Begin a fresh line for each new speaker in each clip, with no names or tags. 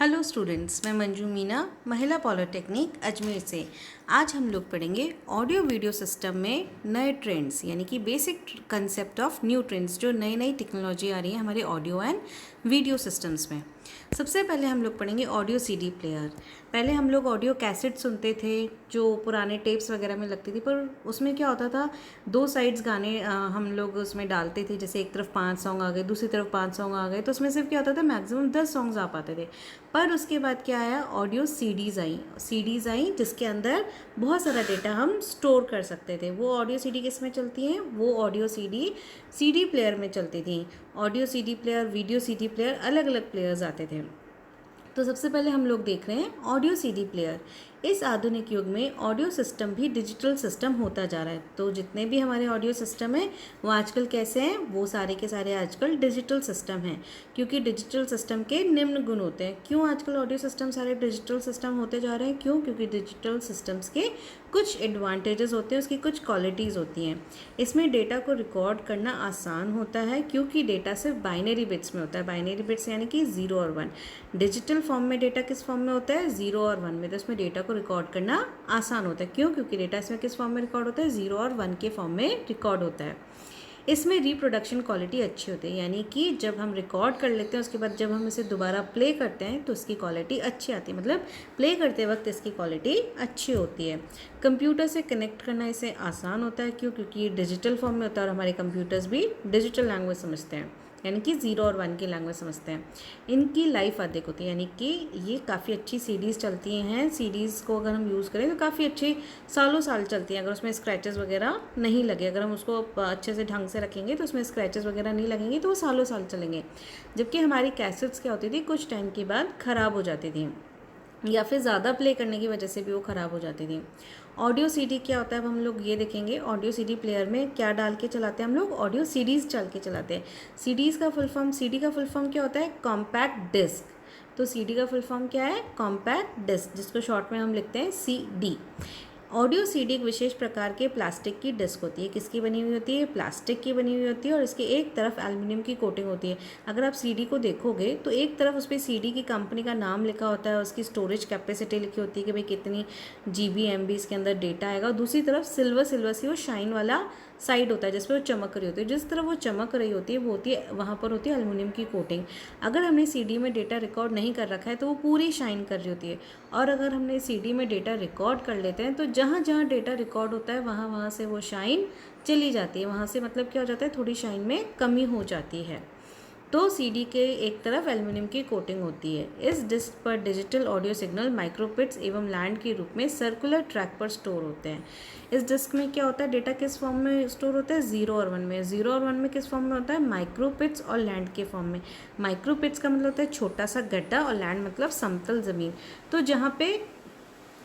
Hello students, मैं मंजू मीना महिला polytechnic Ajmer से। आज हम लोग पढ़ेंगे ऑडियो वीडियो सिस्टम में नए ट्रेंड्स, यानी कि basic concept of new trends, जो नई नई टेक्नोलॉजी आ रही है हमारे ऑडियो एंड वीडियो सिस्टम्स में। सबसे पहले हम लोग पढ़ेंगे ऑडियो सीडी प्लेयर। पहले हम लोग ऑडियो कैसेट सुनते थे जो पुराने टेप्स वगैरह में लगती थी, पर उसमें क्या होता था, दो साइड्स गाने हम लोग उसमें डालते थे। जैसे एक तरफ 5 सॉन्ग आ गए, दूसरी तरफ 5 सॉन्ग आ गए, तो उसमें सिर्फ क्या होता था, मैक्सिमम 10 सॉन्ग्स आ पाते थे। पर उसके बाद क्या आया, ऑडियो सीडीज़ आई जिसके अंदर बहुत सारा डेटा हम स्टोर कर सकते थे। वो ऑडियो सीडी किस में चलती हैं, वो ऑडियो सीडी प्लेयर में चलती थी। Audio CD player, video CD player, अलग अलग प्लेयर्स आते थे। तो सबसे पहले हम लोग देख रहे हैं ऑडियो सीडी प्लेयर। इस आधुनिक युग में ऑडियो सिस्टम भी डिजिटल सिस्टम होता जा रहा है। तो जितने भी हमारे ऑडियो सिस्टम हैं वो आजकल कैसे हैं, वो सारे के सारे आजकल डिजिटल सिस्टम हैं, क्योंकि डिजिटल सिस्टम के निम्न गुण होते हैं। क्यों आजकल ऑडियो सिस्टम सारे डिजिटल सिस्टम होते जा रहे हैं, क्यों? क्योंकि डिजिटल सिस्टम्स के कुछ एडवांटेजेस होते हैं, उसकी कुछ क्वालिटीज़ होती हैं। इसमें डेटा को रिकॉर्ड करना आसान होता है, क्योंकि डेटा सिर्फ बाइनरी बिट्स में होता है। बाइनरी बिट्स यानी कि 0 और 1। डिजिटल फॉर्म में डेटा किस फॉर्म में होता है, 0 और 1 में। तो इसमें डेटा को रिकॉर्ड करना आसान होता है। क्यों? क्योंकि डेटा इसमें किस फॉर्म में रिकॉर्ड होता है, 0 और 1 के फॉर्म में रिकॉर्ड होता है। इसमें रिप्रोडक्शन क्वालिटी अच्छी होती है, यानी कि जब हम रिकॉर्ड कर लेते हैं उसके बाद जब हम इसे दोबारा प्ले करते हैं तो इसकी क्वालिटी अच्छी आती है, मतलब प्ले करते वक्त इसकी क्वालिटी अच्छी होती है। कंप्यूटर से कनेक्ट करना इसे आसान होता है। क्यों? क्योंकि ये डिजिटल फॉर्म में होता है और हमारे कंप्यूटर्स भी डिजिटल लैंग्वेज समझते हैं, यानी कि 0 और 1 की लैंग्वेज समझते हैं। इनकी लाइफ अधिक होती है, यानी कि ये काफ़ी अच्छी सीडीज़ चलती हैं। सीडीज़ को अगर हम यूज़ करें तो काफ़ी अच्छी सालों साल चलती हैं, अगर उसमें स्क्रैचेस वगैरह नहीं लगे। अगर हम उसको अच्छे से ढंग से रखेंगे तो उसमें स्क्रैचेस वगैरह नहीं लगेंगे, तो वो सालों साल चलेंगे। जबकि हमारी कैसेट्स क्या होती थी, कुछ टाइम के बाद ख़राब हो जाती थी, या फिर ज़्यादा प्ले करने की वजह से भी वो ख़राब हो जाती थी। ऑडियो सीडी क्या होता है, अब हम लोग ये देखेंगे। ऑडियो सीडी प्लेयर में क्या डाल के चलाते हैं हम लोग, ऑडियो सीडीज़ डाल के चलाते हैं। सीडी का फुल फॉर्म क्या होता है, कॉम्पैक्ट डिस्क। तो सीडी का फुल फॉर्म क्या है, कॉम्पैक्ट डिस्क, जिसको शॉर्ट में हम लिखते हैं सीडी। ऑडियो सीडी एक विशेष प्रकार के प्लास्टिक की डिस्क होती है। किसकी बनी हुई होती है, प्लास्टिक की बनी हुई होती है, और इसके एक तरफ एल्युमिनियम की कोटिंग होती है। अगर आप सीडी को देखोगे तो एक तरफ उस पर सीडी की कंपनी का नाम लिखा होता है, उसकी स्टोरेज कैपेसिटी लिखी होती है कि भाई कितनी GB MB इसके अंदर डेटा आएगा। और दूसरी तरफ सिल्वर सी वो शाइन वाला साइड होता है जिस पर वो चमक रही होती है। जिस तरफ वो चमक रही होती है वो होती है, वहाँ पर होती है एल्युमिनियम की कोटिंग। अगर हमने सीडी में डेटा रिकॉर्ड नहीं कर रखा है तो वो पूरी शाइन कर रही होती है। और अगर हमने सीडी में डेटा रिकॉर्ड कर लेते हैं तो जहाँ जहाँ डेटा रिकॉर्ड होता है वहाँ से वो शाइन चली जाती है। वहाँ से मतलब क्या हो जाता है, थोड़ी शाइन में कमी हो जाती है। तो सीडी के एक तरफ एल्युमिनियम की कोटिंग होती है। इस डिस्क पर डिजिटल ऑडियो सिग्नल माइक्रोबिट्स एवं लैंड के रूप में सर्कुलर ट्रैक पर स्टोर होते हैं। इस डिस्क में क्या होता है, डेटा किस फॉर्म में स्टोर होता है, 0 और 1 में। 0 और 1 में किस फॉर्म में होता है, माइक्रोबिट्स और लैंड के फॉर्म में। माइक्रोबिट्स का मतलब होता है छोटा सा गड्ढा, और लैंड मतलब समतल ज़मीन। तो जहाँ पे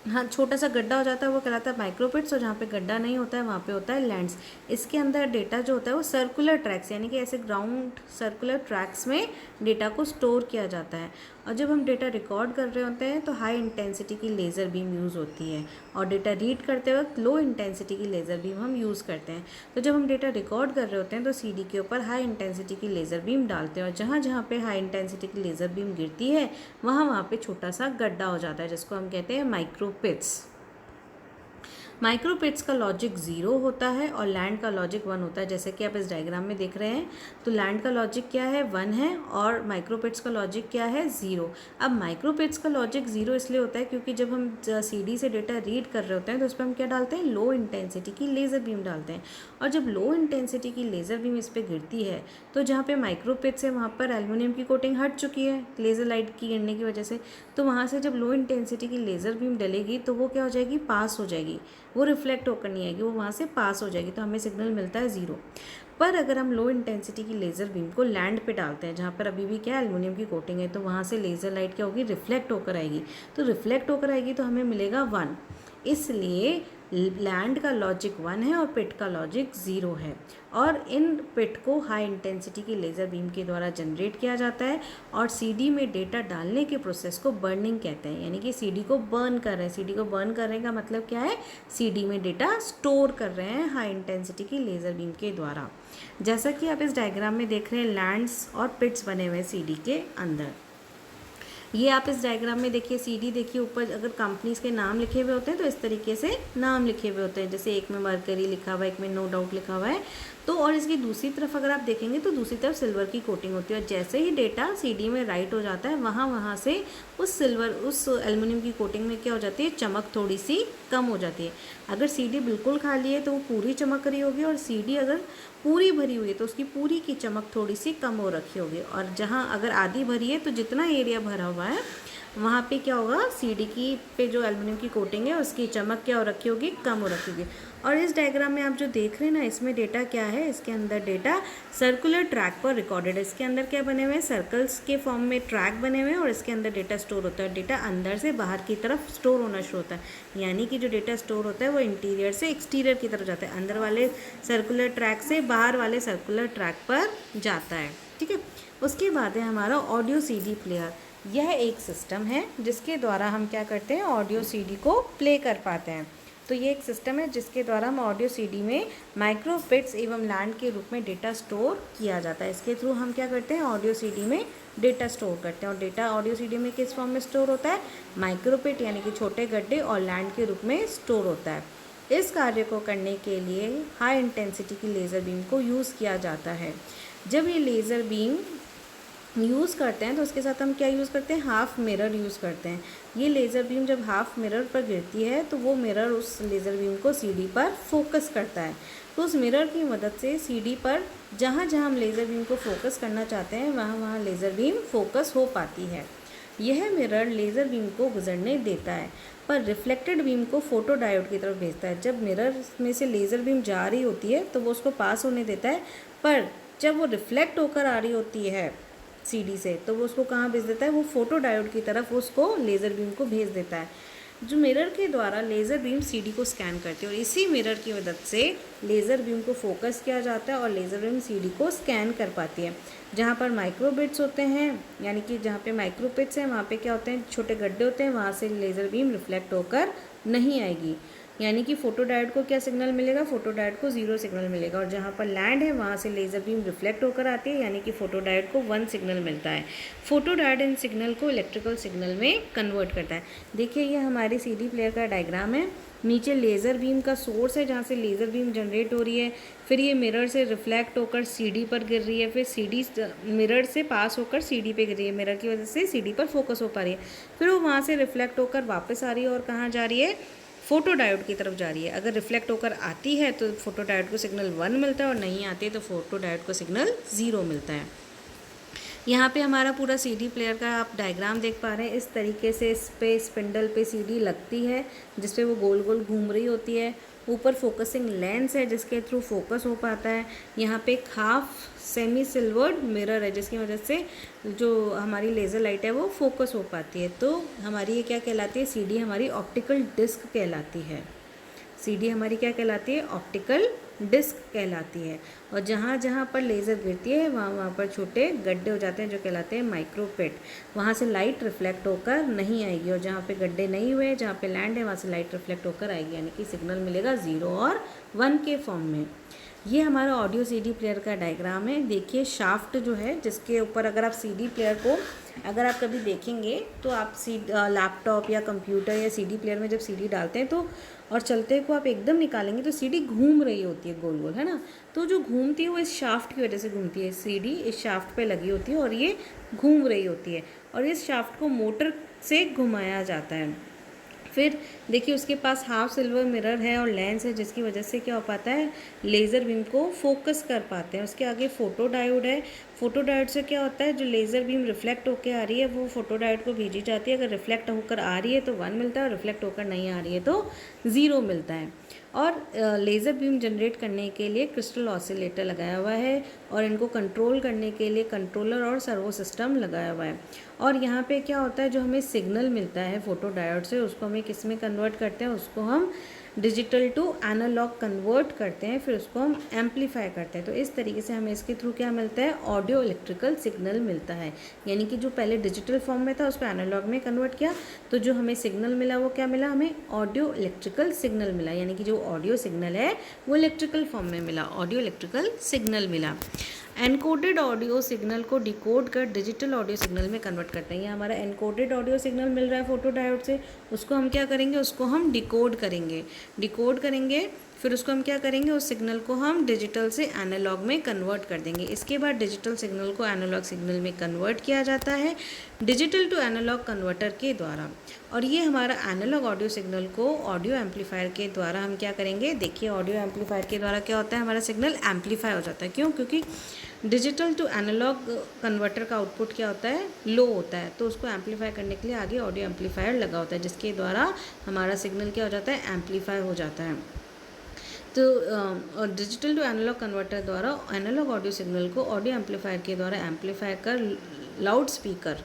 हाँ छोटा सा गड्ढा हो जाता है वो कहलाता है माइक्रोबिट्स, और जहाँ पे गड्ढा नहीं होता है वहाँ पे होता है लैंड्स। इसके अंदर डेटा जो होता है वो सर्कुलर ट्रैक्स, यानी कि ऐसे ग्राउंड सर्कुलर ट्रैक्स में डेटा को स्टोर किया जाता है। और जब हम डेटा रिकॉर्ड कर रहे होते हैं तो हाई इंटेंसिटी की लेज़र बीम यूज़ होती है, और डेटा रीड करते वक्त लो इंटेंसिटी की लेज़र बीम हम यूज़ करते हैं। तो जब हम डेटा रिकॉर्ड कर रहे होते हैं तो सीडी के ऊपर हाई इंटेंसिटी की लेज़र बीम डालते हैं, और जहाँ जहाँ पे हाई इंटेंसिटी की लेज़र बीम गिरती है वहाँ पे छोटा सा गड्ढा हो जाता है, जिसको हम कहते हैं माइक्रोपिट्स। माइक्रोपिट्स का लॉजिक 0 होता है और लैंड का लॉजिक 1 होता है। जैसे कि आप इस डायग्राम में देख रहे हैं, तो लैंड का लॉजिक क्या है, 1 है, और माइक्रोपिट्स का लॉजिक क्या है, 0। अब माइक्रोपिट्स का लॉजिक 0 इसलिए होता है क्योंकि जब हम सीडी से डेटा रीड कर रहे होते हैं तो उस पर हम क्या डालते हैं, लो इंटेंसिटी की लेज़र बीम डालते हैं। और जब लो इंटेंसिटी की लेज़र बीम इस पर गिरती है तो जहाँ पे माइक्रोपिट्स है वहाँ पर एल्युमिनियम की कोटिंग हट चुकी है लेज़र लाइट की गिरने की वजह से। तो वहाँ से जब लो इंटेंसिटी की लेज़र बीम डलेगी तो वो क्या हो जाएगी, पास हो जाएगी, वो रिफ्लेक्ट होकर नहीं आएगी, वो वहाँ से पास हो जाएगी, तो हमें सिग्नल मिलता है 0। पर अगर हम लो इंटेंसिटी की लेज़र बीम को लैंड पे डालते हैं जहाँ पर अभी भी क्या एल्युमिनियम की कोटिंग है, तो वहाँ से लेज़र लाइट क्या होगी, रिफ्लेक्ट होकर आएगी। तो रिफ्लेक्ट होकर आएगी तो हमें मिलेगा 1। इसलिए लैंड का लॉजिक 1 है और पिट का लॉजिक 0 है। और इन पिट को हाई इंटेंसिटी की लेज़र बीम के द्वारा जनरेट किया जाता है, और सीडी में डेटा डालने के प्रोसेस को बर्निंग कहते हैं, यानी कि सीडी को बर्न कर रहे हैं। सीडी को बर्न करने का मतलब क्या है, सीडी में डेटा स्टोर कर रहे हैं हाई इंटेंसिटी की लेज़र बीम के द्वारा। जैसा कि आप इस डायग्राम में देख रहे हैं, लैंड्स और पिट्स बने हुए हैं सीडी के अंदर। ये आप इस डायग्राम में देखिए, सीडी देखिए, ऊपर अगर कंपनीज के नाम लिखे हुए होते हैं तो इस तरीके से नाम लिखे हुए होते हैं, जैसे एक में मरकरी लिखा हुआ है, एक में नो डाउट लिखा हुआ है। तो और इसकी दूसरी तरफ अगर आप देखेंगे तो दूसरी तरफ सिल्वर की कोटिंग होती है, और जैसे ही डेटा सीडी में राइट हो जाता है वहाँ से उस एल्युमिनियम की कोटिंग में क्या हो जाती है, चमक थोड़ी सी कम हो जाती है। अगर सीडी बिल्कुल खाली है तो वो पूरी चमक रही होगी, और सीडी अगर पूरी भरी हुई है तो उसकी पूरी की चमक थोड़ी सी कम हो रखी होगी। और जहाँ अगर आधी भरी है तो जितना एरिया भरा हुआ है वहाँ पे क्या होगा, सीडी की पे जो एल्युमिनियम की कोटिंग है उसकी चमक क्या हो रखी होगी, कम हो रखी होगी। और इस डायग्राम में आप जो देख रहे हैं ना, इसमें डेटा क्या है, इसके अंदर डेटा सर्कुलर ट्रैक पर रिकॉर्डेड है। इसके अंदर क्या बने हुए हैं, सर्कल्स के फॉर्म में ट्रैक बने हुए हैं, और इसके अंदर डेटा स्टोर होता है। डेटा अंदर से बाहर की तरफ स्टोर होना शुरू होता है, यानी कि जो डेटा स्टोर होता है वो इंटीरियर से एक्सटीरियर की तरफ जाता है, अंदर वाले सर्कुलर ट्रैक से बाहर वाले सर्कुलर ट्रैक पर जाता है। ठीक है, उसके बाद है हमारा ऑडियो सीडी प्लेयर। यह एक सिस्टम है जिसके द्वारा हम क्या करते हैं, ऑडियो सीडी को प्ले कर पाते हैं। तो ये एक सिस्टम है जिसके द्वारा हम ऑडियो सीडी में माइक्रोबिट्स एवं लैंड के रूप में डेटा स्टोर किया जाता है। इसके थ्रू हम क्या करते हैं, ऑडियो सीडी में डेटा स्टोर करते हैं। और डेटा ऑडियो सीडी में किस फॉर्म में स्टोर होता है, माइक्रोबिट यानी कि छोटे गड्ढे, और लैंड के रूप में स्टोर होता है। इस कार्य को करने के लिए हाई इंटेंसिटी की लेज़र बीम को यूज़ किया जाता है। जब ये लेज़र बीम यूज़ करते हैं तो उसके साथ हम क्या यूज़ करते हैं, हाफ मिरर यूज़ करते हैं। ये लेज़र बीम जब हाफ मिरर पर गिरती है तो वो मिरर उस लेज़र बीम को सीडी पर फोकस करता है। तो उस मिरर की मदद से सीडी पर जहाँ जहाँ हम लेज़र बीम को फोकस करना चाहते हैं वहाँ वहाँ लेज़र बीम फोकस हो पाती है। यह मिरर लेज़र बीम को गुजरने देता है, पर रिफ्लेक्टेड बीम को फोटो डायोड की तरफ भेजता है। जब मिरर में से लेज़र बीम जा रही होती है तो वो उसको पास होने देता है, पर जब वो रिफ्लेक्ट होकर आ रही होती है सीडी से तो वो उसको कहाँ भेज देता है, वो फोटो डायोड की तरफ उसको लेज़र बीम को भेज देता है। जो मिरर के द्वारा लेज़र बीम सीडी को स्कैन करती है, और इसी मिरर की मदद से लेज़र बीम को फोकस किया जाता है और लेज़र बीम सीडी को स्कैन कर पाती है। जहाँ पर माइक्रोबिट्स होते हैं, यानी कि जहाँ पे माइक्रोबिट्स हैं वहाँ पे क्या होते हैं, छोटे गड्ढे होते हैं, वहाँ से लेज़र बीम रिफ्लेक्ट होकर नहीं आएगी, यानी कि फोटो डायोड को क्या सिग्नल मिलेगा, फोटो डायोड को 0 सिग्नल मिलेगा। और जहाँ पर लैंड है वहाँ से लेज़र बीम रिफ्लेक्ट होकर आती है, यानी कि फोटो डायोड को 1 सिग्नल मिलता है। फोटो डायोड इन सिग्नल को इलेक्ट्रिकल सिग्नल में कन्वर्ट करता है। देखिए ये हमारी सीडी प्लेयर का डायग्राम है। नीचे लेज़र बीम का सोर्स है जहाँ से लेज़र बीम जनरेट हो रही है, फिर ये मिरर से रिफ्लेक्ट होकर सीडी पर गिर रही है, फिर सीडी मिरर से पास होकर सीडी पे गिर रही है, मिरर की वजह से सीडी पर फोकस हो पा रही है, फिर वो वहाँ से रिफ्लेक्ट होकर वापस आ रही है और कहाँ जा रही है, फोटो डायोड की तरफ जा रही है। अगर रिफ्लेक्ट होकर आती है तो फोटो डायोड को सिग्नल 1 मिलता है, और नहीं आती है तो फोटो डायोड को सिग्नल 0 मिलता है। यहाँ पे हमारा पूरा सीडी प्लेयर का आप डायग्राम देख पा रहे हैं। इस तरीके से इस पे स्पिंडल पे सीडी लगती है जिस पे वो गोल गोल घूम रही होती है। ऊपर फोकसिंग लेंस है जिसके थ्रू फोकस हो पाता है। यहाँ पे एक हाफ सेमी सिल्वर्ड मिरर है जिसकी वजह से जो हमारी लेज़र लाइट है वो फोकस हो पाती है। तो हमारी ये क्या कहलाती है, सीडी हमारी ऑप्टिकल डिस्क कहलाती है। सीडी हमारी क्या कहलाती है, ऑप्टिकल डिस्क कहलाती है। और जहाँ जहाँ पर लेज़र गिरती है वहाँ वहाँ पर छोटे गड्ढे हो जाते हैं जो कहलाते हैं माइक्रोपिट। वहाँ से लाइट रिफ्लेक्ट होकर नहीं आएगी, और जहाँ पे गड्ढे नहीं हुए, जहाँ पे लैंड है, वहाँ से लाइट रिफ्लेक्ट होकर आएगी, यानी कि सिग्नल मिलेगा 0 और 1 के फॉर्म में। ये हमारा ऑडियो सीडी प्लेयर का डायग्राम है। देखिए शाफ्ट जो है जिसके ऊपर अगर आप सीडी प्लेयर को अगर आप कभी देखेंगे तो आप लैपटॉप या कंप्यूटर या सीडी प्लेयर में जब सीडी डालते हैं तो और चलते को आप एकदम निकालेंगे तो सीडी घूम रही होती है गोल गोल, है ना। तो जो घूमती है वो इस शाफ्ट की वजह से घूमती है। सीडी इस शाफ्ट पे लगी होती है और ये घूम रही होती है, और इस शाफ्ट को मोटर से घुमाया जाता है। फिर देखिए उसके पास हाफ सिल्वर मिरर है और लेंस है जिसकी वजह से क्या हो पाता है, लेज़र बीम को फोकस कर पाते हैं। उसके आगे फोटो डायोड है। फोटो डायोड से क्या होता है, जो लेज़र बीम रिफ्लेक्ट होकर आ रही है वो फोटो डायोड को भेजी जाती है। अगर रिफ्लेक्ट होकर आ रही है तो 1 मिलता है, और रिफ्लेक्ट होकर नहीं आ रही है तो 0 मिलता है। और लेज़र बीम जनरेट करने के लिए क्रिस्टल ऑसिलेटर लगाया हुआ है, और इनको कंट्रोल करने के लिए कंट्रोलर और सर्वो सिस्टम लगाया हुआ है। और यहाँ पे क्या होता है, जो हमें सिग्नल मिलता है फोटो डायोड से उसको हमें किस में कन्वर्ट करते हैं, उसको हम डिजिटल टू एनालॉग कन्वर्ट करते हैं, फिर उसको हम एम्पलीफाई करते हैं। तो इस तरीके से हमें इसके थ्रू क्या मिलता है, ऑडियो इलेक्ट्रिकल सिग्नल मिलता है। यानी कि जो पहले डिजिटल फॉर्म में था उसको एनालॉग में कन्वर्ट किया, तो जो हमें सिग्नल मिला वो क्या मिला, हमें ऑडियो इलेक्ट्रिकल सिग्नल मिला। यानी कि जो ऑडियो सिग्नल है वो इलेक्ट्रिकल फॉर्म में मिला, ऑडियो इलेक्ट्रिकल सिग्नल मिला। एनकोडेड ऑडियो सिग्नल को डिकोड कर डिजिटल ऑडियो सिग्नल में कन्वर्ट करते हैं। ये हमारा एनकोडेड ऑडियो सिग्नल मिल रहा है फोटो डायोड से, उसको हम क्या करेंगे, उसको हम डिकोड करेंगे, फिर उसको हम क्या करेंगे, उस सिग्नल को हम डिजिटल से एनालॉग में कन्वर्ट कर देंगे। इसके बाद डिजिटल सिग्नल को एनालॉग सिग्नल में कन्वर्ट किया जाता है डिजिटल टू एनालॉग कन्वर्टर के द्वारा। और ये हमारा एनालॉग ऑडियो सिग्नल को ऑडियो एम्पलीफायर के द्वारा हम क्या करेंगे, देखिए ऑडियो एम्पलीफायर के द्वारा क्या होता है, हमारा सिग्नल एम्पलीफाई हो जाता है। क्यों? क्योंकि डिजिटल टू एनालॉग कन्वर्टर का आउटपुट क्या होता है, लो होता है, तो उसको एम्पलीफाई करने के लिए आगे ऑडियो एम्पलीफायर लगा होता है, जिसके द्वारा हमारा सिग्नल क्या हो जाता है, एम्पलीफाई हो जाता है। तो डिजिटल टू एनालॉग कन्वर्टर द्वारा एनालॉग ऑडियो सिग्नल को ऑडियो एम्पलीफायर के द्वारा एम्पलीफाई कर लाउड स्पीकर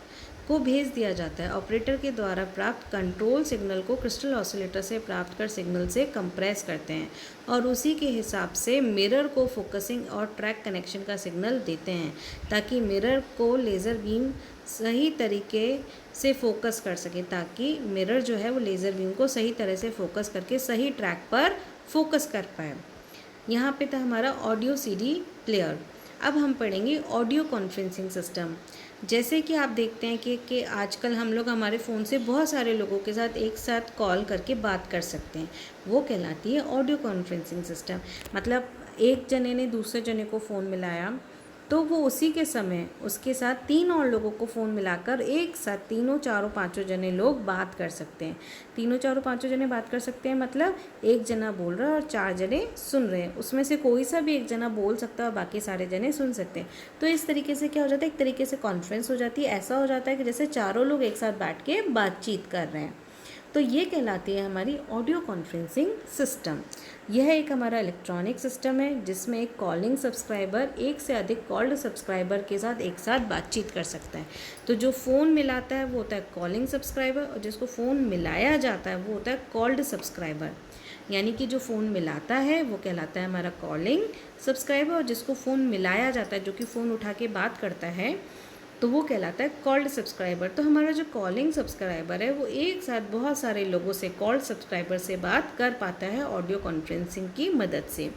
को भेज दिया जाता है। ऑपरेटर के द्वारा प्राप्त कंट्रोल सिग्नल को क्रिस्टल ऑसिलेटर से प्राप्त कर सिग्नल से कंप्रेस करते हैं और उसी के हिसाब से मिरर को फोकसिंग और ट्रैक कनेक्शन का सिग्नल देते हैं, ताकि मिरर को लेज़र बीम सही तरीके से फोकस कर सके, ताकि मिरर जो है वो लेज़र बीम को सही तरह से फोकस करके सही ट्रैक पर फोकस कर पाए। यहाँ पे था हमारा ऑडियो सीडी प्लेयर। अब हम पढ़ेंगे ऑडियो कॉन्फ्रेंसिंग सिस्टम। जैसे कि आप देखते हैं कि आजकल हम लोग हमारे फ़ोन से बहुत सारे लोगों के साथ एक साथ कॉल करके बात कर सकते हैं, वो कहलाती है ऑडियो कॉन्फ्रेंसिंग सिस्टम। मतलब एक जने ने दूसरे जने को फ़ोन मिलाया, तो वो उसी के समय उसके साथ 3 और लोगों को फ़ोन मिलाकर एक साथ तीनों चारों पाँचों जने लोग बात कर सकते हैं। तीनों चारों पाँचों जने बात कर सकते हैं, मतलब एक जना बोल रहा है और 4 जने सुन रहे हैं, उसमें से कोई सा भी एक जना बोल सकता है और बाकी सारे जने सुन सकते हैं। तो इस तरीके से क्या हो जाता है, एक तरीके से कॉन्फ्रेंस हो जाती है। ऐसा हो जाता है कि जैसे चारों लोग एक साथ बैठ के बातचीत कर रहे हैं। तो ये कहलाती है हमारी ऑडियो कॉन्फ्रेंसिंग सिस्टम। यह एक हमारा इलेक्ट्रॉनिक सिस्टम है जिसमें एक कॉलिंग सब्सक्राइबर एक से अधिक कॉल्ड सब्सक्राइबर के साथ एक साथ बातचीत कर सकता है। तो जो फ़ोन मिलाता है वो होता है कॉलिंग सब्सक्राइबर, और जिसको फ़ोन मिलाया जाता है वो होता है कॉल्ड सब्सक्राइबर। यानी कि जो फ़ोन मिलाता है वो कहलाता है हमारा कॉलिंग सब्सक्राइबर, और जिसको फ़ोन मिलाया जाता है, जो कि फ़ोन उठा के बात करता है, तो वो कहलाता है कॉल्ड सब्सक्राइबर। तो हमारा जो कॉलिंग सब्सक्राइबर है वो एक साथ बहुत सारे लोगों से, कॉल्ड सब्सक्राइबर से बात कर पाता है ऑडियो कॉन्फ्रेंसिंग की मदद से।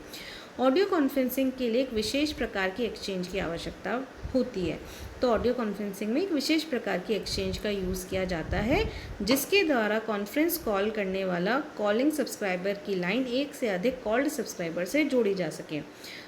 ऑडियो कॉन्फ्रेंसिंग के लिए एक विशेष प्रकार की एक्सचेंज की आवश्यकता होती है। तो ऑडियो कॉन्फ्रेंसिंग में एक विशेष प्रकार की एक्सचेंज का यूज़ किया जाता है, जिसके द्वारा कॉन्फ्रेंस कॉल करने वाला कॉलिंग सब्सक्राइबर की लाइन एक से अधिक कॉल्ड सब्सक्राइबर से जोड़ी जा सके।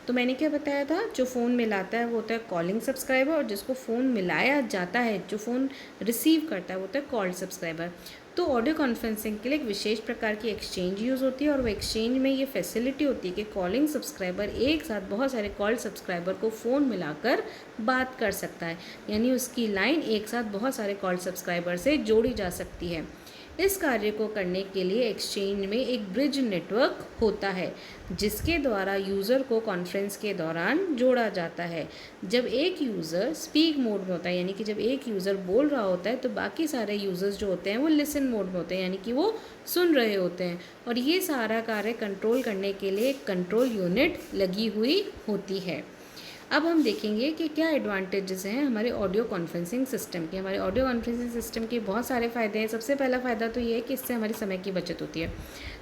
तो मैंने क्या बताया था, जो फ़ोन मिलाता है वो होता है कॉलिंग सब्सक्राइबर, और जिसको फ़ोन मिलाया जाता है, जो फ़ोन रिसीव करता है, वो होता है कॉल्ड सब्सक्राइबर। तो ऑडियो कॉन्फ्रेंसिंग के लिए एक विशेष प्रकार की एक्सचेंज यूज़ होती है, और वो एक्सचेंज में ये फैसिलिटी होती है कि कॉलिंग सब्सक्राइबर एक साथ बहुत सारे कॉल्ड सब्सक्राइबर को फ़ोन मिलाकर बात कर सकता है, यानी उसकी लाइन एक साथ बहुत सारे कॉल्ड सब्सक्राइबर से जोड़ी जा सकती है। इस कार्य को करने के लिए एक्सचेंज में एक ब्रिज नेटवर्क होता है, जिसके द्वारा यूज़र को कॉन्फ्रेंस के दौरान जोड़ा जाता है। जब एक यूज़र स्पीक मोड में होता है, यानी कि जब एक यूज़र बोल रहा होता है, तो बाकी सारे यूज़र्स जो होते हैं वो लिसन मोड में होते हैं, यानी कि वो सुन रहे होते हैं। और ये सारा कार्य कंट्रोल करने के लिए एक कंट्रोल यूनिट लगी हुई होती है। अब हम देखेंगे कि क्या एडवांटेजेस हैं हमारे ऑडियो कॉन्फ्रेंसिंग सिस्टम के। हमारे ऑडियो कॉन्फ्रेंसिंग सिस्टम के बहुत सारे फ़ायदे हैं। सबसे पहला फ़ायदा तो ये है कि इससे हमारी समय की बचत होती है।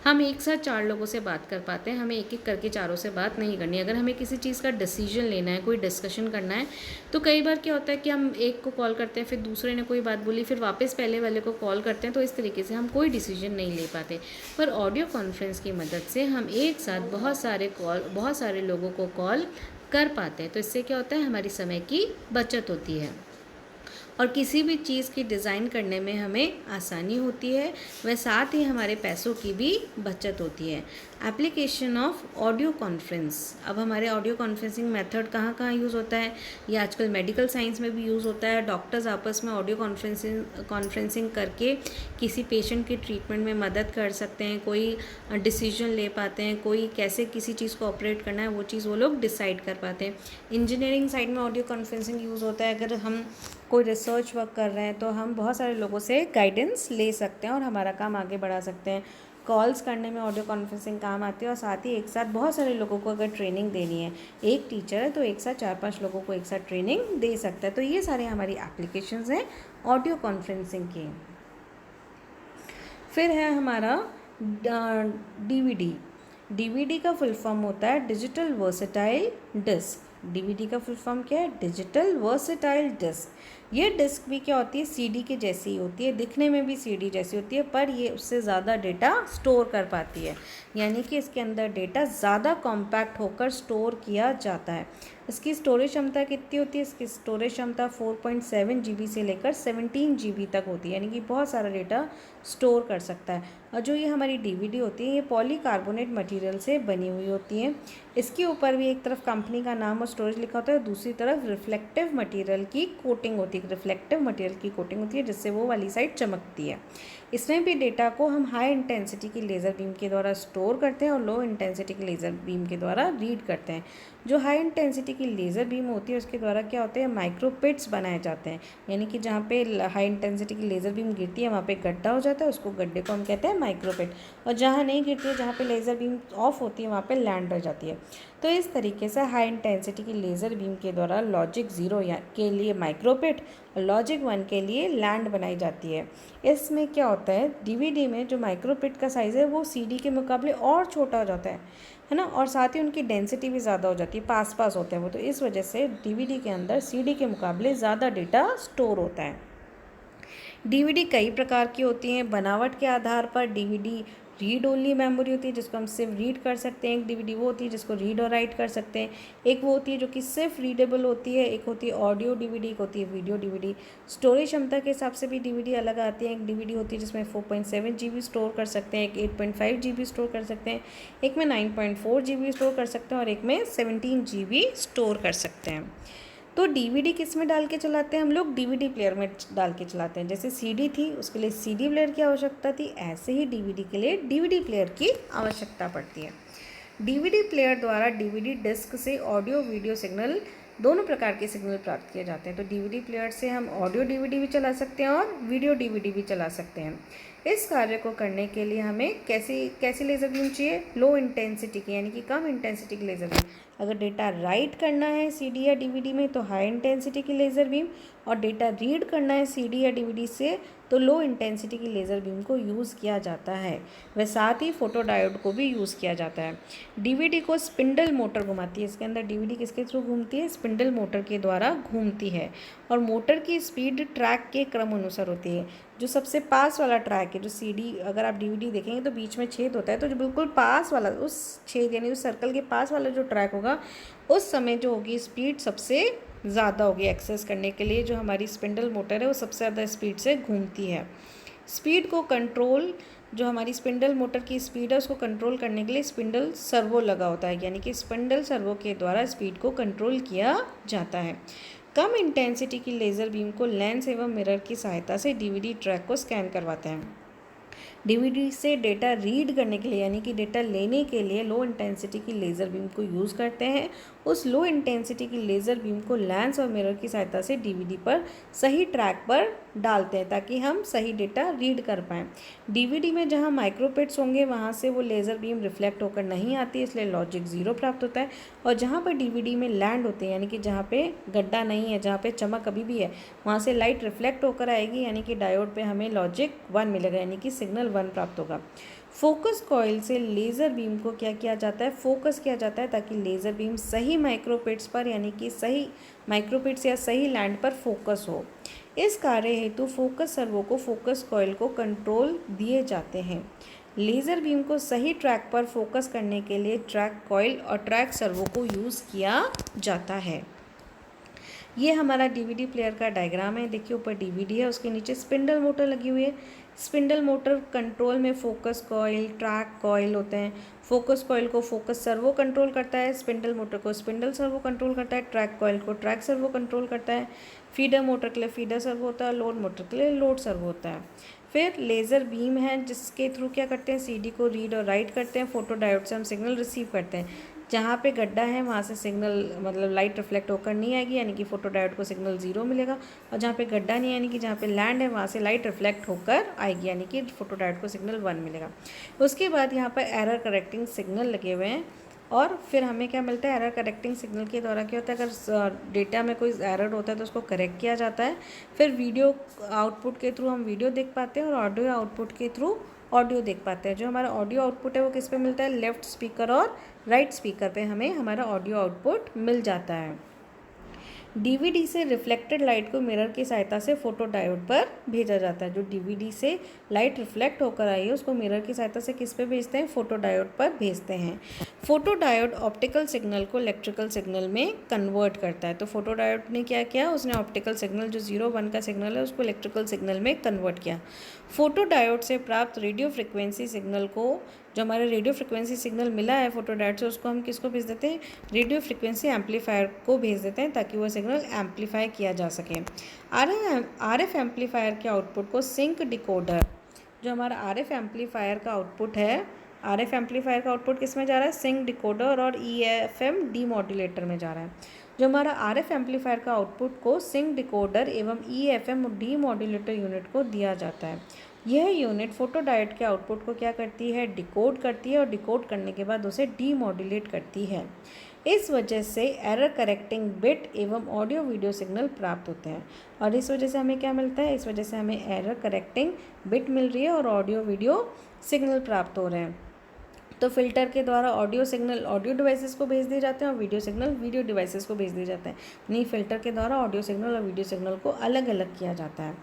हम एक साथ 4 लोगों से बात कर पाते हैं, हमें एक एक करके चारों से बात नहीं करनी। अगर हमें किसी चीज़ का डिसीजन लेना है, कोई डिस्कशन करना है, तो कई बार क्या होता है कि हम एक को कॉल करते हैं, फिर दूसरे ने कोई बात बोली, फिर वापस पहले वाले को कॉल करते हैं, तो इस तरीके से हम कोई डिसीजन नहीं ले पाते। पर ऑडियो कॉन्फ्रेंस की मदद से हम एक साथ बहुत सारे लोगों को कॉल कर पाते हैं। तो इससे क्या होता है, हमारी समय की बचत होती है और किसी भी चीज़ की डिज़ाइन करने में हमें आसानी होती है, वह साथ ही हमारे पैसों की भी बचत होती है। Application of audio conference. अब हमारे ऑडियो कॉन्फ्रेंसिंग मेथड कहाँ कहाँ यूज़ होता है, ये आजकल मेडिकल साइंस में भी यूज़ होता है। डॉक्टर्स आपस में ऑडियो कॉन्फ्रेंसिंग करके किसी पेशेंट की ट्रीटमेंट में मदद कर सकते हैं, कोई डिसीजन ले पाते हैं, कोई कैसे किसी चीज़ को ऑपरेट करना है वो चीज़ वो लोग डिसाइड कर पाते हैं। इंजीनियरिंग साइड में ऑडियो कॉन्फ्रेंसिंग यूज़ होता है। अगर हम कोई रिसर्च वर्क कर रहे हैं तो हम बहुत सारे लोगों से गाइडेंस ले सकते हैं और हमारा काम आगे बढ़ा सकते हैं। कॉल्स करने में ऑडियो कॉन्फ्रेंसिंग काम आती है, और साथ ही एक साथ बहुत सारे लोगों को अगर ट्रेनिंग देनी है, एक टीचर है तो एक साथ 4-5 लोगों को एक साथ ट्रेनिंग दे सकता है। तो ये सारे हमारी एप्लीकेशंस हैं ऑडियो कॉन्फ्रेंसिंग की। फिर है हमारा डीवीडी। डीवीडी का फुल फॉर्म होता है डिजिटल वर्सेटाइल डिस्क। डीवीडी का फुल फॉर्म क्या है? Digital versatile disc. ये डिस्क भी क्या होती है? सीडी के जैसी ही होती है, दिखने में भी सीडी जैसी होती है, पर ये उससे ज़्यादा डेटा स्टोर कर पाती है, यानी कि इसके अंदर डेटा ज़्यादा कॉम्पैक्ट होकर स्टोर किया जाता है। इसकी स्टोरेज क्षमता कितनी होती है? इसकी स्टोरेज क्षमता 4.7 GB से लेकर 17 GB तक होती है, यानी कि बहुत सारा डेटा स्टोर कर सकता है। और जो ये हमारी डीवीडी होती है ये पॉलीकार्बोनेट मटेरियल से बनी हुई होती है। इसके ऊपर भी एक तरफ कंपनी का नाम और स्टोरेज लिखा होता है, दूसरी तरफ रिफ्लेक्टिव मटेरियल की कोटिंग होती है, रिफ्लेक्टिव मटेरियल की कोटिंग होती है जिससे वो वाली साइड चमकती है। इसमें भी डेटा को हम हाई इंटेंसिटी की लेज़र बीम के द्वारा स्टोर करते हैं और लो इंटेंसिटी की लेज़र बीम के द्वारा रीड करते हैं। जो हाई इंटेंसिटी की लेज़र बीम होती है उसके द्वारा क्या होते हैं? माइक्रोपिट्स बनाए जाते हैं, यानी कि जहाँ पे हाई इंटेंसिटी की लेज़र बीम गिरती है वहाँ पे गड्ढा हो जाता है, उसको गड्ढे को हम कहते हैं माइक्रोपिट। और जहाँ नहीं गिरती है, जहाँ पे लेज़र बीम ऑफ होती है, वहाँ पे लैंड हो जाती है। तो इस तरीके से हाई इंटेंसिटी की लेज़र बीम के द्वारा लॉजिक 0 के लिए माइक्रोपिट और लॉजिक 1 के लिए लैंड बनाई जाती है। इसमें क्या होता है? डीवीडी में जो माइक्रोपिट का साइज़ है वो सीडी के मुकाबले और छोटा हो जाता है ना, और साथ ही उनकी डेंसिटी भी ज़्यादा हो जाती है, पास पास होते हैं वो, तो इस वजह से डीवीडी के अंदर सीडी के मुकाबले ज़्यादा डेटा स्टोर होता है। डीवीडी कई प्रकार की होती हैं। बनावट के आधार पर डीवीडी रीड ओनली मेमोरी होती है जिसको हम सिर्फ रीड कर सकते हैं, एक डीवीडी वो होती है जिसको रीड और राइट कर सकते हैं, एक वो होती है जो कि सिर्फ रीडेबल होती है, एक होती है ऑडियो डीवीडी, एक होती है वीडियो डीवीडी। स्टोरेज क्षमता के हिसाब से भी डीवीडी अलग आती है। एक डीवीडी होती है जिसमें 4.7 GB स्टोर कर सकते हैं, एक 8.5 GB स्टोर कर सकते हैं, एक में 9.4 GB स्टोर कर सकते हैं और एक में 17 GB स्टोर कर सकते हैं। तो डीवीडी किस में डाल के चलाते हैं हम लोग? डीवीडी प्लेयर में डाल के चलाते हैं। जैसे सीडी थी उसके लिए सीडी प्लेयर की आवश्यकता थी, ऐसे ही डीवीडी के लिए डीवीडी प्लेयर की आवश्यकता पड़ती है। डीवीडी प्लेयर द्वारा डीवीडी डिस्क से ऑडियो वीडियो सिग्नल, दोनों प्रकार के सिग्नल प्राप्त किए जाते हैं। तो डीवीडी प्लेयर से हम ऑडियो डीवीडी भी चला सकते हैं और वीडियो डीवीडी भी चला सकते हैं। इस कार्य को करने के लिए हमें कैसी लेज़र बीम चाहिए? लो इंटेंसिटी की, यानी कि कम इंटेंसिटी की लेज़र बीम। अगर डेटा राइट करना है सीडी या डीवीडी में तो हाई इंटेंसिटी की लेज़र बीम, और डेटा रीड करना है सीडी या डीवीडी से तो लो इंटेंसिटी की लेज़र बीम को यूज़ किया जाता है। वह साथ ही फोटो डायोड को भी यूज़ किया जाता है। डीवीडी को स्पिंडल मोटर घुमाती है। इसके अंदर डीवीडी किसके थ्रू घूमती है? स्पिंडल मोटर के द्वारा घूमती है, और मोटर की स्पीड ट्रैक के क्रम अनुसार होती है। जो सबसे पास वाला ट्रैक है, जो सीडी, अगर आप डीवीडी देखेंगे तो बीच में छेद होता है, तो जो बिल्कुल पास वाला, उस छेद यानी उस सर्कल के पास वाला जो ट्रैक होगा उस समय जो होगी स्पीड सबसे ज़्यादा होगी। एक्सेस करने के लिए जो हमारी स्पिंडल मोटर है वो सबसे ज़्यादा स्पीड से घूमती है। स्पीड को कंट्रोल, जो हमारी स्पिंडल मोटर की स्पीड है उसको कंट्रोल करने के लिए स्पिंडल सर्वो लगा होता है, यानी कि स्पिंडल सर्वो के द्वारा स्पीड को कंट्रोल किया जाता है। कम इंटेंसिटी की लेज़र बीम को लेंस एवं मिरर की सहायता से डीवीडी ट्रैक को स्कैन करवाते हैं। डीवीडी से डेटा रीड करने के लिए, यानी कि डेटा लेने के लिए लो इंटेंसिटी की लेज़र बीम को यूज़ करते हैं। उस लो इंटेंसिटी की लेज़र बीम को लेंस और मिरर की सहायता से डीवीडी पर सही ट्रैक पर डालते हैं ताकि हम सही डेटा रीड कर पाएँ। डीवीडी में जहाँ माइक्रोपिट्स होंगे वहाँ से वो लेज़र बीम रिफ्लेक्ट होकर नहीं आती, इसलिए लॉजिक 0 प्राप्त होता है। और जहाँ पर डीवीडी में लैंड होते हैं, यानी कि जहाँ पे गड्ढा नहीं है, जहाँ पे चमक अभी भी है, वहाँ से लाइट रिफ्लेक्ट होकर आएगी, यानी कि डायोड पे हमें लॉजिक 1 मिलेगा, यानी कि सिग्नल 1 प्राप्त होगा। फोकस कॉइल से लेज़र बीम को क्या किया जाता है? फोकस किया जाता है ताकि लेज़र बीम सही माइक्रोपिट्स पर, यानी कि सही माइक्रोपिट्स या सही लैंड पर फोकस हो। इस कार्य हेतु फोकस सर्वो को फोकस कॉइल को कंट्रोल दिए जाते हैं। लेज़र बीम को सही ट्रैक पर फोकस करने के लिए ट्रैक कॉइल और ट्रैक सर्वो को यूज़ किया जाता है। ये हमारा डीवीडी प्लेयर का डायग्राम है। देखिए ऊपर डीवीडी है, उसके नीचे स्पिंडल मोटर लगी हुई है। स्पिंडल मोटर कंट्रोल में फोकस कॉइल, ट्रैक कॉइल होते हैं। फोकस कॉइल को फोकस सर्वो कंट्रोल करता है, स्पिंडल मोटर को स्पिंडल सर्वो कंट्रोल करता है, ट्रैक कॉइल को ट्रैक सर्वो कंट्रोल करता है। फीडर मोटर के लिए फीडर सर्वो होता है, लोड मोटर के लिए लोड सर्वो होता है। फिर लेज़र बीम है जिसके थ्रू क्या करते हैं? सीडी को रीड और राइट करते हैं। फोटो डायोड से हम सिग्नल रिसीव करते हैं। जहाँ पे गड्ढा है वहाँ से सिग्नल, मतलब लाइट रिफ्लेक्ट होकर नहीं आएगी, यानी कि फोटो डायोड को सिग्नल 0 मिलेगा। और जहाँ पे गड्ढा नहीं है, यानी कि जहाँ पे लैंड है, वहाँ से लाइट रिफ्लेक्ट होकर आएगी, यानी कि फोटो डायोड को सिग्नल 1 मिलेगा। उसके बाद यहाँ पर एरर करेक्टिंग सिग्नल लगे हुए हैं। और फिर हमें क्या मिलता है, एरर करेक्टिंग सिग्नल के द्वारा क्या होता है, अगर डेटा में कोई एरर होता है तो उसको करेक्ट किया जाता है। फिर वीडियो आउटपुट के थ्रू हम वीडियो देख पाते हैं और ऑडियो आउटपुट के थ्रू ऑडियो देख पाते हैं। जो हमारा ऑडियो आउटपुट है वो किस पे मिलता है, लेफ़्ट स्पीकर और राइट स्पीकर पे हमें हमारा ऑडियो आउटपुट मिल जाता है। डीवीडी से रिफ्लेक्टेड लाइट को मिरर की सहायता से फोटो डायोड पर भेजा जाता है। जो डीवीडी से लाइट रिफ्लेक्ट होकर आई है उसको मिरर की सहायता से किस पे भेजते हैं, फोटो डायोड पर भेजते हैं। फोटो डायोड ऑप्टिकल सिग्नल को इलेक्ट्रिकल सिग्नल में कन्वर्ट करता है। तो फोटो डायोड ने क्या किया, उसने ऑप्टिकल सिग्नल जो 0-1 का सिग्नल है उसको इलेक्ट्रिकल सिग्नल में कन्वर्ट किया। फोटो डायोड से प्राप्त रेडियो फ्रिक्वेंसी सिग्नल को, जो हमारे रेडियो फ्रिक्वेंसी सिग्नल मिला है फोटो डायोड से, उसको हम किसको भेज देते हैं, रेडियो फ्रिक्वेंसी एम्पलीफायर को भेज देते हैं ताकि वो सिग्नल एम्पलीफाई किया जा सके। आरएफ एम्पलीफायर के आउटपुट को सिंक डिकोडर, जो हमारा आरएफ एम्पलीफायर का आउटपुट है, आरएफ एम्पलीफायर का आउटपुट किस में जा रहा है, सिंक डिकोडर और ईएफएम डीमॉड्यूलेटर में जा रहा है। जो हमारा आरएफ एम्पलीफायर का आउटपुट को सिंक डिकोडर एवं ईएफएम डीमॉड्यूलेटर यूनिट को दिया जाता है। यह यूनिट फोटो डायोड के आउटपुट को क्या करती है, डिकोड करती है और डिकोड करने के बाद उसे डीमॉड्यूलेट करती है। इस वजह से एरर करेक्टिंग बिट एवं ऑडियो वीडियो सिग्नल प्राप्त होते हैं। और इस वजह से हमें क्या मिलता है, इस वजह से हमें एरर करेक्टिंग बिट मिल रही है और ऑडियो वीडियो सिग्नल प्राप्त हो रहे हैं। तो फिल्टर के द्वारा ऑडियो सिग्नल ऑडियो डिवाइसेस को भेज दिए जाते हैं और वीडियो सिग्नल वीडियो डिवाइसेस को भेज दिए जाते हैं। नहीं, फिल्टर के द्वारा ऑडियो सिग्नल और वीडियो सिग्नल को अलग अलग किया जाता है।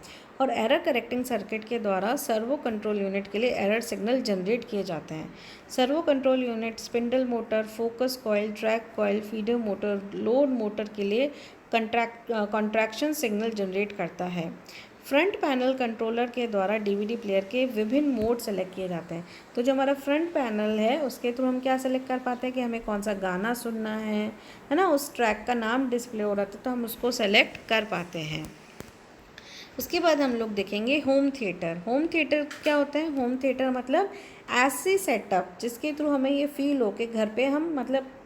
और एरर करेक्टिंग सर्किट के द्वारा सर्वो कंट्रोल यूनिट के लिए एरर सिग्नल जनरेट किए जाते हैं। Servo control unit spindle motor, focus coil, track coil, feeder motor, load motor के लिए कॉन्ट्रैक्शन सिग्नल जनरेट करता है। फ्रंट पैनल कंट्रोलर के द्वारा डीवीडी प्लेयर के विभिन्न मोड सेलेक्ट किए जाते हैं। तो जो हमारा फ्रंट पैनल है उसके थ्रू हम क्या सेलेक्ट कर पाते हैं कि हमें कौन सा गाना सुनना है ना, उस ट्रैक का नाम डिस्प्ले हो रहा था तो हम उसको सेलेक्ट कर पाते हैं। उसके बाद हम लोग देखेंगे होम थिएटर। होम थिएटर क्या होता है, होम थिएटर मतलब ऐसी सेटअप जिसके थ्रू हमें ये फील हो कि घर पे हम मतलब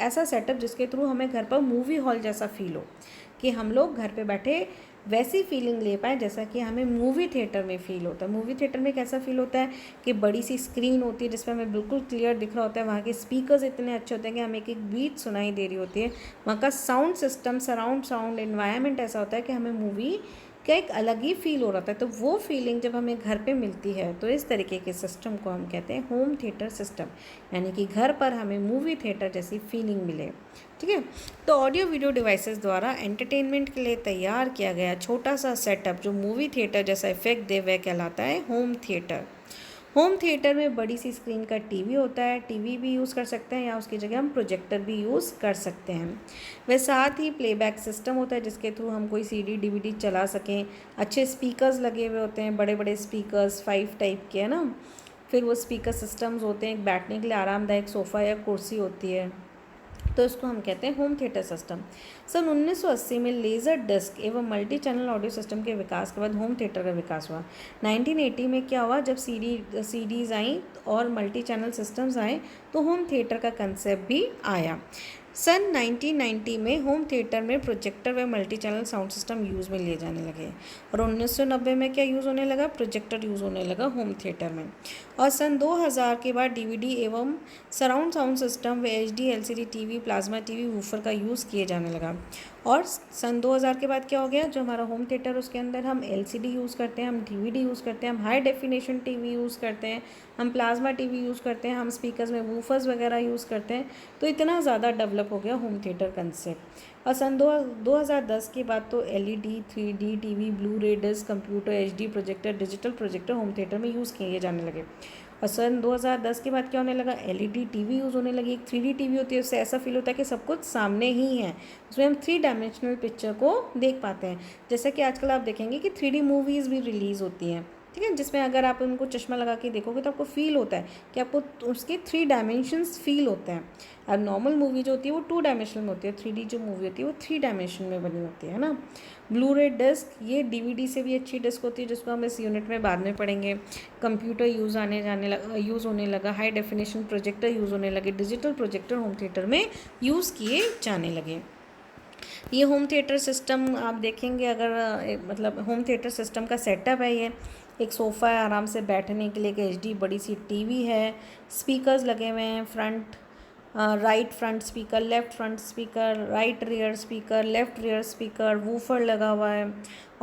ऐसा सेटअप जिसके थ्रू हमें घर पर मूवी हॉल जैसा फील हो, कि हम लोग घर पे बैठे वैसी फीलिंग ले पाएँ जैसा कि हमें मूवी थिएटर में फ़ील होता है। मूवी थिएटर में कैसा फ़ील होता है कि बड़ी सी स्क्रीन होती है जिसमें हमें बिल्कुल क्लियर दिख रहा होता है, वहाँ के स्पीकर्स इतने अच्छे होते हैं कि हमें एक एक बीट सुनाई दे रही होती है, वहाँ का sound system, surround sound environment ऐसा होता है कि हमें मूवी का एक अलग ही फील हो रहा था। तो वो फीलिंग जब हमें घर पे मिलती है तो इस तरीके के सिस्टम को हम कहते हैं होम थिएटर सिस्टम, यानी कि घर पर हमें मूवी थिएटर जैसी फीलिंग मिले। ठीक है, तो ऑडियो वीडियो डिवाइसेस द्वारा एंटरटेनमेंट के लिए तैयार किया गया छोटा सा सेटअप जो मूवी थिएटर जैसा इफेक्ट दे वह कहलाता है होम थिएटर। होम थिएटर में बड़ी सी स्क्रीन का टीवी होता है, टीवी भी यूज़ कर सकते हैं या उसकी जगह हम प्रोजेक्टर भी यूज़ कर सकते हैं। वह साथ ही प्लेबैक सिस्टम होता है जिसके थ्रू हम कोई सीडी डीवीडी चला सकें। अच्छे स्पीकर्स लगे हुए होते हैं, बड़े बड़े स्पीकर्स 5 टाइप के, है ना। फिर वो स्पीकर सिस्टम्स होते हैं, बैठने के लिए आरामदायक सोफ़ा या कुर्सी होती है, तो इसको हम कहते हैं होम थिएटर सिस्टम। सन 1980 में लेज़र डिस्क एवं मल्टी चैनल ऑडियो सिस्टम के विकास के बाद होम थिएटर का विकास हुआ। 1980 में क्या हुआ, जब सीडीज़ आई और मल्टी चैनल सिस्टम्स आए तो होम थिएटर का कंसेप्ट भी आया। सन 1990 में होम थिएटर में प्रोजेक्टर व multi channel sound system use में लिए जाने लगे और 1990 में क्या यूज़ होने लगा, प्रोजेक्टर यूज़ होने लगा होम थिएटर में। और सन 2000 के बाद डीवीडी एवं सराउंड साउंड सिस्टम व HD LCD TV, plasma TV, woofer का यूज़ किए जाने लगा। और सन 2000 के बाद क्या हो गया, जो हमारा होम थिएटर उसके अंदर हम एलसीडी यूज़ करते हैं, हम डीवीडी यूज़ करते हैं, हम हाई डेफिनेशन टीवी यूज़ करते हैं, हम प्लाज्मा टीवी यूज़ करते हैं, हम स्पीकर्स में वूफर्स वगैरह यूज़ करते हैं। तो इतना ज़्यादा डेवलप हो गया होम थिएटर कंसेप्ट। और सन 2010 के बाद तो LED, 3D TV, Blu-ray disc, computer, HD projector, digital projector home theatre में यूज़ किए जाने लगे। और सन 2010 के बाद क्या होने लगा, एलईडी टीवी यूज़ होने लगी। एक 3D टीवी होती है, उससे ऐसा फील होता है कि सब कुछ सामने ही है, उसमें हम 3 डायमेंशनल पिक्चर को देख पाते हैं। जैसे कि आजकल आप देखेंगे कि 3D मूवीज़ भी रिलीज़ होती हैं, ठीक है, जिसमें अगर आप उनको चश्मा लगा के देखोगे तो आपको फील होता है कि आपको उसके 3 डायमेंशंस फील होते हैं। अब नॉर्मल मूवी जो होती है वो 2 डायमेंशनल में होती है, 3D जो मूवी होती है वो 3 डायमेंशन में बनी होती है ना। ब्लू रे डिस्क, ये डीवीडी से भी अच्छी डिस्क होती है जिसको हम इस यूनिट में बाद में पढ़ेंगे। कंप्यूटर यूज़ होने लगा, हाई डेफिनेशन प्रोजेक्टर यूज़ होने लगे, डिजिटल प्रोजेक्टर होम थिएटर में यूज़ किए जाने लगे। ये होम थिएटर सिस्टम आप देखेंगे, अगर मतलब होम थिएटर सिस्टम का सेटअप है, ये एक सोफ़ा है आराम से बैठने के लिए, एक एचडी बड़ी सी टीवी है, स्पीकर्स लगे हुए हैं front, right front speaker, left front speaker, right rear speaker, left rear speaker, woofer लगा हुआ है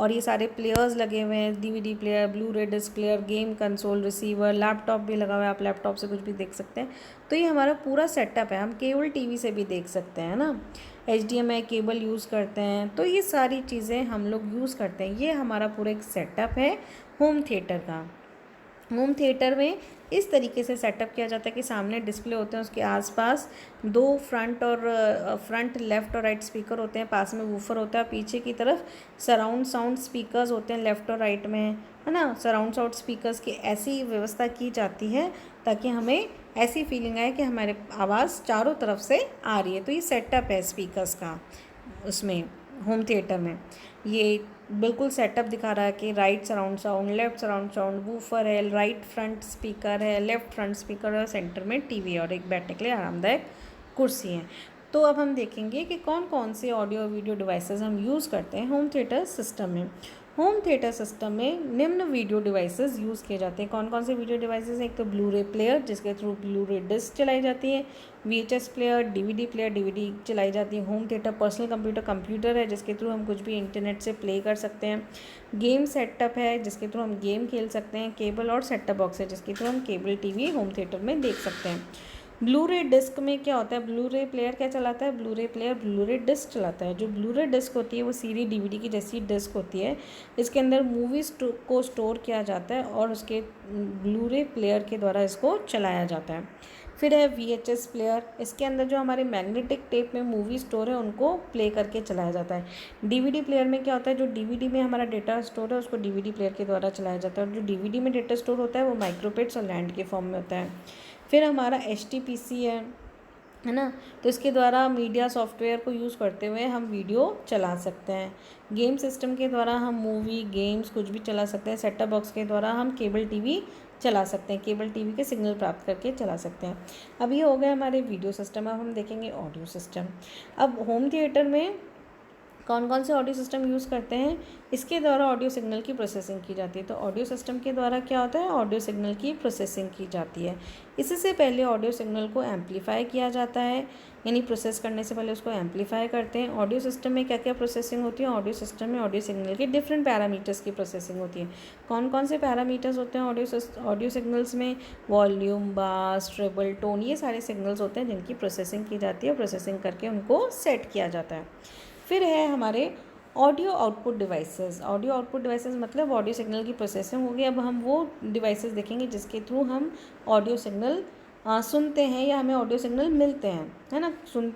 और ये सारे प्लेयर्स लगे हुए हैं, DVD player, Blu-ray disc player, game console, receiver, laptop भी लगा हुआ है, आप लैपटॉप से कुछ भी देख सकते हैं। तो ये हमारा पूरा सेटअप है। हम केबल टीवी से भी देख सकते हैं ना, HDMI केबल यूज़ करते हैं, तो ये सारी चीज़ें हम लोग यूज़ करते हैं। ये हमारा पूरा एक सेटअप है होम थिएटर का। होम थिएटर में इस तरीके से सेटअप किया जाता है कि सामने डिस्प्ले होते हैं, उसके आसपास 2 फ्रंट लेफ़्ट और राइट स्पीकर होते हैं, पास में वूफर होता है, पीछे की तरफ सराउंड साउंड स्पीकर्स होते हैं लेफ़्ट और राइट में, है ना। सराउंड साउंड स्पीकर्स की ऐसी व्यवस्था की जाती है ताकि हमें ऐसी फीलिंग आए कि हमारे आवाज़ चारों तरफ से आ रही है। तो ये सेटअप है स्पीकर्स का उसमें होम थिएटर में। ये बिल्कुल सेटअप दिखा रहा है कि right surround sound, left surround sound, woofer है, राइट फ्रंट स्पीकर है, लेफ़्ट फ्रंट स्पीकर है, सेंटर में टीवी और एक बैठने के लिए आरामदायक कुर्सी है। तो अब हम देखेंगे कि कौन कौन से ऑडियो वीडियो डिवाइसेस हम यूज़ करते हैं होम थिएटर सिस्टम में। होम थिएटर सिस्टम में निम्न वीडियो डिवाइसेस यूज़ किए जाते हैं। कौन कौन से वीडियो डिवाइसेस हैं? एक तो ब्लू रे प्लेयर, जिसके थ्रू ब्लू रे डिस्क चलाई जाती है, VHS प्लेयर, प्लेयर, DVD चलाई जाती है। होम थिएटर पर्सनल कंप्यूटर है, जिसके थ्रू हम कुछ भी इंटरनेट से प्ले कर सकते हैं। गेम सेटअप है, जिसके थ्रू हम गेम खेल सकते हैं। केबल और सेटअप बॉक्स है, जिसके थ्रू हम केबल टीवी होम थिएटर में देख सकते हैं। ब्लू रे डिस्क में क्या होता है? ब्लू रे प्लेयर क्या चलाता है? ब्लू रे प्लेयर ब्लू रे डिस्क चलाता है। जो ब्लू रे डिस्क होती है वो CD DVD की जैसी डिस्क होती है। इसके अंदर मूवीज़ को स्टोर किया जाता है और उसके ब्लू रे प्लेयर के द्वारा इसको चलाया जाता है। फिर है VHS प्लेयर, इसके अंदर जो हमारे मैग्नेटिक टेप में मूवी स्टोर है उनको प्ले करके चलाया जाता है। DVD प्लेयर में क्या होता है? जो DVD में हमारा डेटा स्टोर है उसको DVD प्लेयर के द्वारा चलाया जाता है और जो DVD में डेटा स्टोर होता है वो माइक्रोपिट्स और लैंड के फॉर्म में होता है। फिर हमारा HTPC है ना, तो इसके द्वारा मीडिया सॉफ्टवेयर को यूज़ करते हुए हम वीडियो चला सकते हैं। गेम सिस्टम के द्वारा हम मूवी, गेम्स कुछ भी चला सकते हैं। सेटअप बॉक्स के द्वारा हम केबल टीवी चला सकते हैं, केबल टीवी के सिग्नल प्राप्त करके चला सकते हैं। अब ये हो गए हमारे वीडियो सिस्टम। अब हम देखेंगे ऑडियो सिस्टम। अब होम थिएटर में कौन कौन से ऑडियो सिस्टम यूज़ करते हैं? इसके द्वारा ऑडियो सिग्नल की प्रोसेसिंग की जाती है। तो ऑडियो सिस्टम के द्वारा क्या होता है? ऑडियो सिग्नल की प्रोसेसिंग की जाती है। इससे पहले ऑडियो सिग्नल को एम्पलीफाई किया जाता है, यानी प्रोसेस करने से पहले उसको एम्पलीफाई करते हैं। ऑडियो सिस्टम में क्या क्या प्रोसेसिंग होती है? ऑडियो सिस्टम में ऑडियो सिग्नल के डिफरेंट पैरामीटर्स की प्रोसेसिंग होती है। कौन कौन से पैरामीटर्स होते हैं ऑडियो सिग्नल्स में? वॉल्यूम, बास, ट्रेबल, टोन, ये सारे सिग्नल्स होते हैं जिनकी प्रोसेसिंग की जाती है। प्रोसेसिंग करके उनको सेट किया जाता है। फिर है हमारे audio output devices. Audio output devices मतलब ऑडियो सिग्नल की प्रोसेसिंग होगी। अब हम वो डिवाइसेस देखेंगे जिसके थ्रू हम ऑडियो सिग्नल सुनते हैं या हमें ऑडियो सिग्नल मिलते हैं, है ना।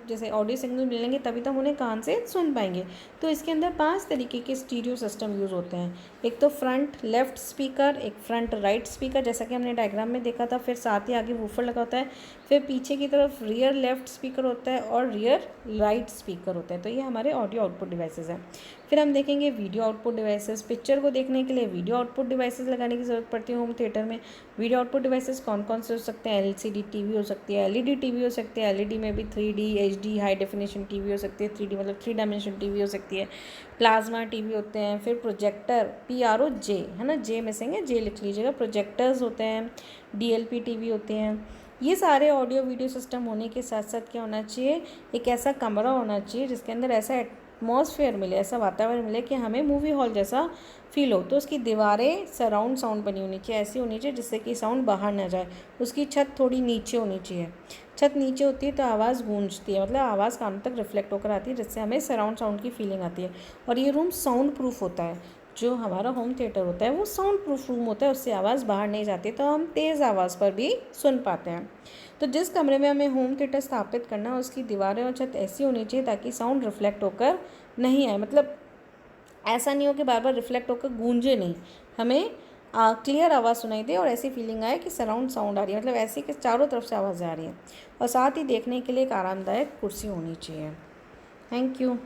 जैसे ऑडियो सिग्नल मिलेंगे तभी तो हम उन्हें कान से सुन पाएंगे। तो इसके अंदर 5 तरीके के स्टीरियो सिस्टम यूज़ होते हैं। एक तो फ्रंट लेफ़्ट स्पीकर, एक फ्रंट राइट स्पीकर जैसा कि हमने डायग्राम में देखा था, फिर साथ ही आगे वूफर लगा होता है, फिर पीछे की तरफ रियर लेफ़्ट स्पीकर होता है और रियर राइट स्पीकर होता है। तो ये हमारे ऑडियो आउटपुट डिवाइसेस हैं। फिर हम देखेंगे वीडियो आउटपुट डिवाइसेस। पिक्चर को देखने के लिए वीडियो आउटपुट डिवाइसेस लगाने की ज़रूरत पड़ती है होम थिएटर में। वीडियो आउटपुट डिवाइसेस कौन कौन से हो सकते हैं? LCD टीवी हो सकती है, LED टीवी हो सकती है, LED में भी 3D HD high definition TV हो सकती है, 3D मतलब 3 डायमेंशन टीवी हो सकती है, प्लाज्मा टीवी होते हैं, फिर प्रोजेक्टर PROJ है ना, J मिसिंग है, J लिख लीजिएगा। प्रोजेक्टर्स होते हैं, DLP टीवी होते हैं। ये सारे ऑडियो वीडियो सिस्टम होने के साथ साथ क्या होना चाहिए? एक ऐसा कमरा होना चाहिए जिसके अंदर ऐसा एटमॉस्फेयर मिले, ऐसा वातावरण मिले कि हमें मूवी हॉल जैसा फील हो। तो उसकी दीवारें सराउंड साउंड बनी होनी चाहिए, ऐसी होनी चाहिए जिससे कि साउंड बाहर ना जाए। उसकी छत थोड़ी नीचे होनी चाहिए। छत नीचे होती है तो आवाज़ गूंजती है, मतलब आवाज़ कान तक रिफ्लेक्ट होकर आती है, जिससे हमें सराउंड साउंड की फीलिंग आती है। और ये रूम साउंड प्रूफ होता है। जो हमारा होम थिएटर होता है वो साउंड प्रूफ रूम होता है, उससे आवाज़ बाहर नहीं जाती, तो हम तेज़ आवाज़ पर भी सुन पाते हैं। तो जिस कमरे में हमें होम थिएटर स्थापित करना है उसकी दीवारें और छत ऐसी होनी चाहिए ताकि साउंड रिफ्लेक्ट होकर नहीं आए, मतलब ऐसा नहीं हो कि बार बार रिफ्लेक्ट होकर गूंजे नहीं, हमें क्लियर आवाज़ सुनाई दे और ऐसी फीलिंग आए कि सराउंड साउंड आ रही है, मतलब ऐसी कि चारों तरफ से आवाज़ आ रही है। और साथ ही देखने के लिए एक आरामदायक कुर्सी होनी चाहिए। Thank you.